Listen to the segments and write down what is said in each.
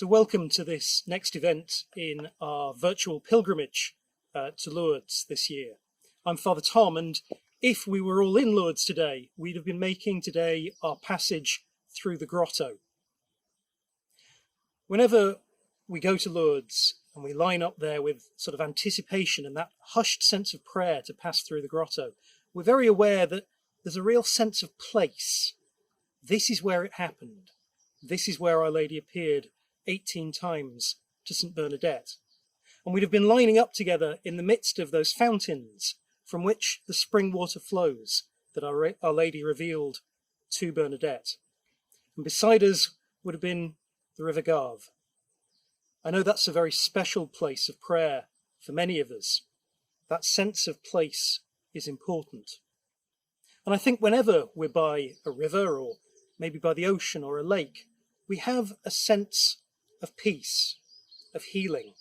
So welcome to this next event in our virtual pilgrimage to Lourdes this year. I'm Father Tom, and if we were all in Lourdes today, we'd have been making today our passage through the Grotto. Whenever we go to Lourdes and we line up there with sort of anticipation and that hushed sense of prayer to pass through the Grotto, we're very aware that there's a real sense of place. This is where it happened. This is where Our Lady appeared 18 times to St. Bernadette. And we'd have been lining up together in the midst of those fountains from which the spring water flows that Our Lady revealed to Bernadette. And beside us would have been the River Gave. I know that's a very special place of prayer for many of us. That sense of place is important. And I think whenever we're by a river or maybe by the ocean or a lake, we have a sense of peace, of healing.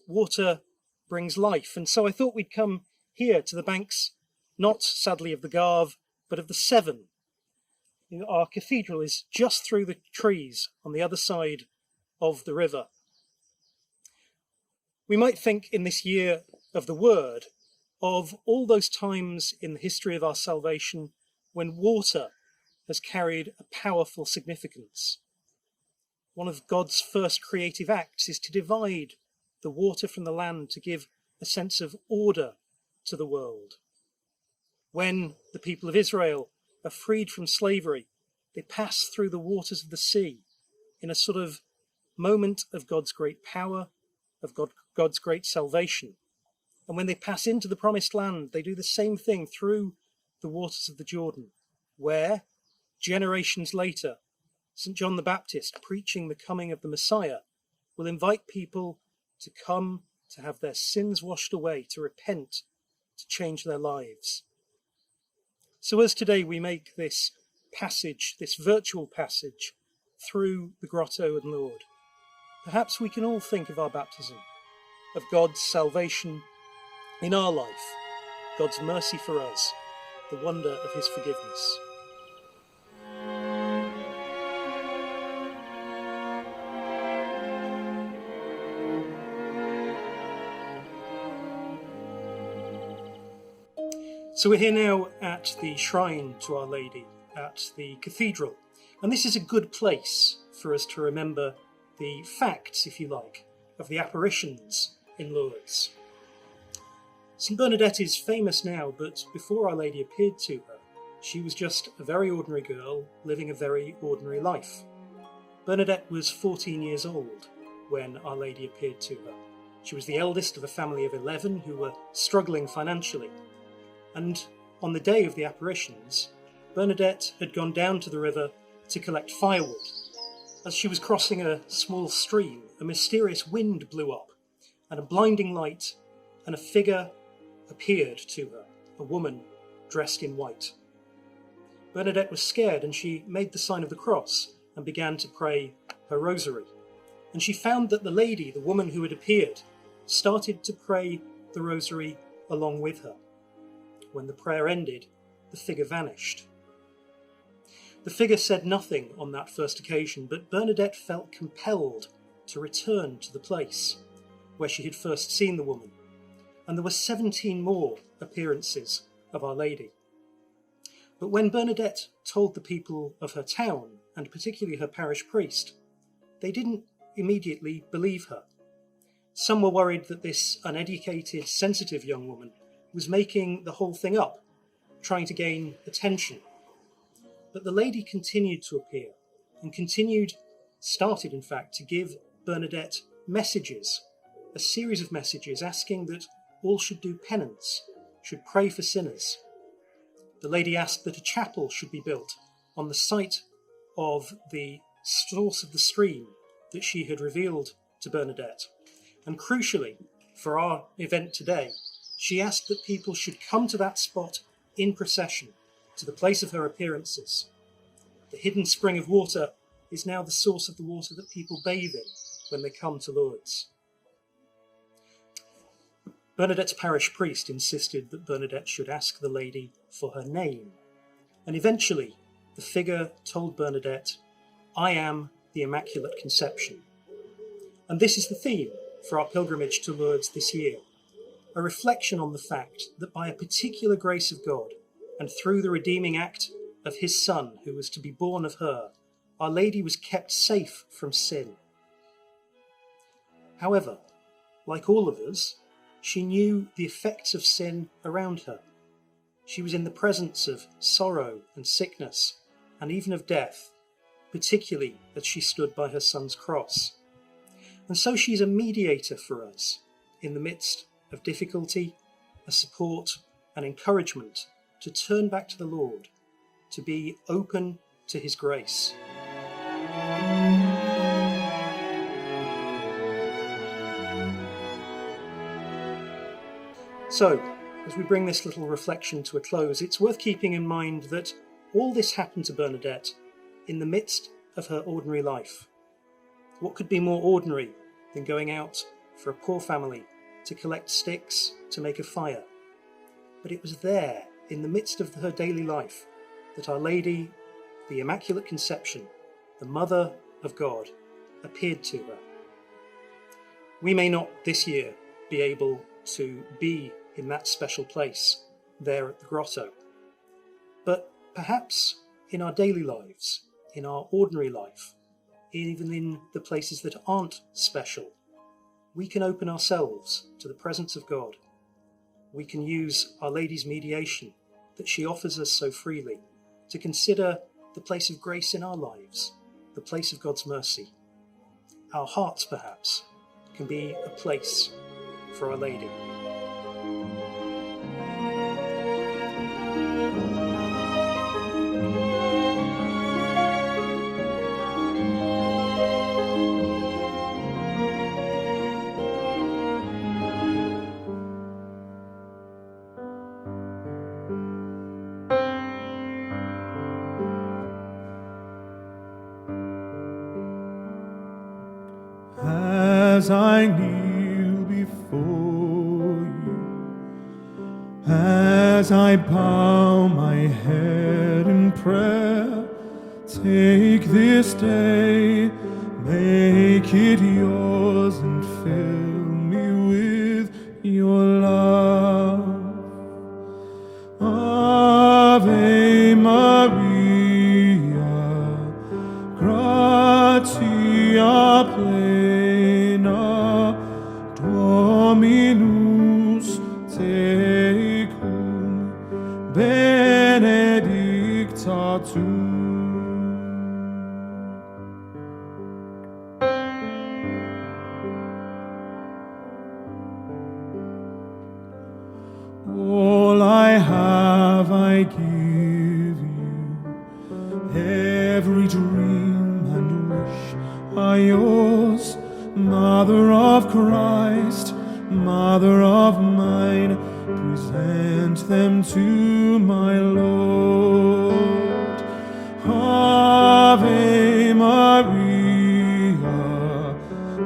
Water brings life. And so I thought we'd come here to the banks, not sadly of the Gave, but of the Severn. Our cathedral is just through the trees on the other side of the river. We might think in this year of the Word of all those times in the history of our salvation when water has carried a powerful significance. One of God's first creative acts is to divide the water from the land to give a sense of order to the world. When the people of Israel are freed from slavery, they pass through the waters of the sea in a sort of moment of God's great power, of God's great salvation. And when they pass into the promised land, they do the same thing through the waters of the Jordan, where, generations later, St. John the Baptist, preaching the coming of the Messiah, will invite people to come, to have their sins washed away, to repent, to change their lives. So as today we make this passage, this virtual passage, through the Grotto and Lourdes, perhaps we can all think of our baptism, of God's salvation in our life, God's mercy for us, the wonder of his forgiveness. So we're here now at the shrine to Our Lady, at the cathedral, and this is a good place for us to remember the facts, if you like, of the apparitions in Lourdes. St. Bernadette is famous now, but before Our Lady appeared to her, she was just a very ordinary girl living a very ordinary life. Bernadette was 14 years old when Our Lady appeared to her. She was the eldest of a family of 11 who were struggling financially. And on the day of the apparitions, Bernadette had gone down to the river to collect firewood. As she was crossing a small stream, a mysterious wind blew up, and a blinding light and a figure appeared to her, a woman dressed in white. Bernadette was scared, and she made the sign of the cross and began to pray her rosary. And she found that the lady, the woman who had appeared, started to pray the rosary along with her. When the prayer ended, the figure vanished. The figure said nothing on that first occasion, but Bernadette felt compelled to return to the place where she had first seen the woman, and there were 17 more appearances of Our Lady. But when Bernadette told the people of her town, and particularly her parish priest, they didn't immediately believe her. Some were worried that this uneducated, sensitive young woman was making the whole thing up, trying to gain attention. But the lady continued to appear, and started in fact, to give Bernadette messages, a series of messages asking that all should do penance, should pray for sinners. The lady asked that a chapel should be built on the site of the source of the stream that she had revealed to Bernadette. And crucially, for our event today, she asked that people should come to that spot in procession, to the place of her appearances. The hidden spring of water is now the source of the water that people bathe in when they come to Lourdes. Bernadette's parish priest insisted that Bernadette should ask the lady for her name, and eventually the figure told Bernadette, "I am the Immaculate Conception." And this is the theme for our pilgrimage to Lourdes this year, a reflection on the fact that by a particular grace of God, and through the redeeming act of his Son who was to be born of her, Our Lady was kept safe from sin. However, like all of us, she knew the effects of sin around her. She was in the presence of sorrow and sickness, and even of death, particularly as she stood by her Son's cross. And so she's a mediator for us in the midst of difficulty, a support, an encouragement to turn back to the Lord, to be open to his grace. So, as we bring this little reflection to a close, it's worth keeping in mind that all this happened to Bernadette in the midst of her ordinary life. What could be more ordinary than going out for a poor family to collect sticks to make a fire? But it was there, in the midst of her daily life, that Our Lady, the Immaculate Conception, the Mother of God, appeared to her. We may not this year be able to be in that special place there at the Grotto, but perhaps in our daily lives, in our ordinary life, even in the places that aren't special, we can open ourselves to the presence of God. We can use Our Lady's mediation that she offers us so freely to consider the place of grace in our lives, the place of God's mercy. Our hearts, perhaps, can be a place for Our Lady. As I kneel before you, as I bow my head in prayer, take this day, make it yours, and fill me with your love. Ave Maria, gratia plena, Dominus tecum, benedicta tu. All I have I give you, every dream and wish are yours. Mother of Christ, Mother of mine, present them to my Lord. Ave Maria,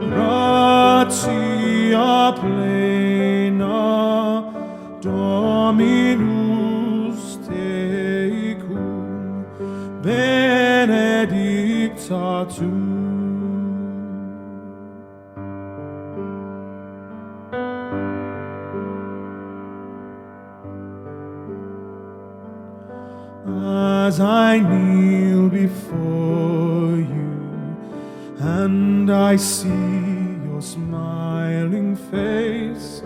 gratia plena, Dominus tecum, benedicta tu. As I kneel before you, and I see your smiling face,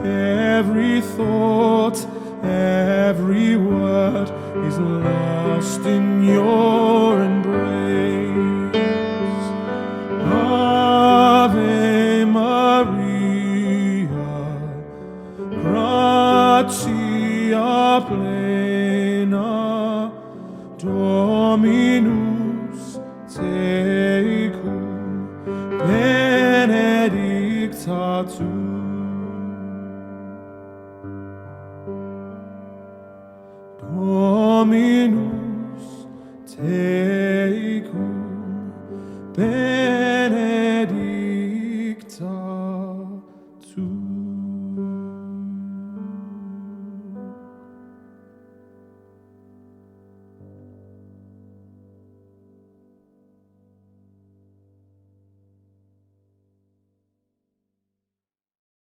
every thought, every word is lost in your embrace. Ave Maria, gratia plena, Dominus tecum, benedicta tu. Dominus tecum, benedicta